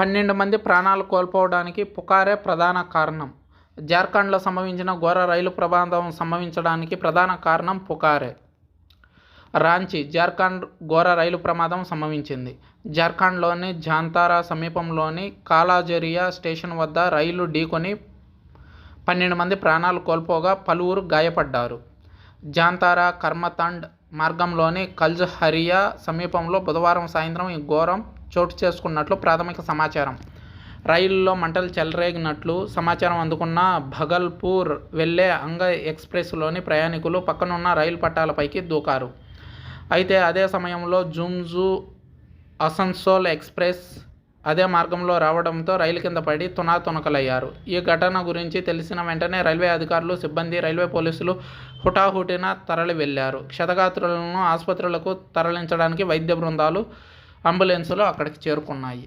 12 మంది ప్రాణాలు కోల్పోవడానికి పుకారే ప్రధాన కారణం. జార్ఖండ్లో సంభవించిన ఘోర రైలు ప్రమాదం సంభవించడానికి ప్రధాన కారణం పుకారే. రాంచీ, జార్ఖండ్ ఘోర రైలు ప్రమాదం సంభవించింది. జార్ఖండ్లోని జాంతారా సమీపంలోని కాలాజరియా స్టేషన్ వద్ద రైలు ఢీకొని 12 మంది ప్రాణాలు కోల్పోగా పలువురు గాయపడ్డారు. జాంతారా కర్మతండ్ మార్గంలోని కల్జహరియా సమీపంలో బుధవారం సాయంత్రం ఈ ఘోరం చోటు చేసుకున్నట్లు ప్రాథమిక సమాచారం. రైలులో మంటలు చెలరేగినట్లు సమాచారం అందుకున్న భగల్పూర్ వెళ్లే అంగ ఎక్స్ప్రెస్లోని ప్రయాణికులు పక్కనున్న రైలు పట్టాలపైకి దూకారు. అయితే అదే సమయంలో జుమ్జు అసన్సోల్ ఎక్స్ప్రెస్ అదే మార్గంలో రావడంతో రైలు కింద పడి తునాతునకలయ్యారు. ఈ ఘటన గురించి తెలిసిన వెంటనే రైల్వే అధికారులు, సిబ్బంది, రైల్వే పోలీసులు హుటాహుటిన తరలి వెళ్లారు. క్షతగాత్రులను ఆసుపత్రులకు తరలించడానికి వైద్య బృందాలు, అంబులెన్సులు అక్కడికి చేరుకున్నాయి.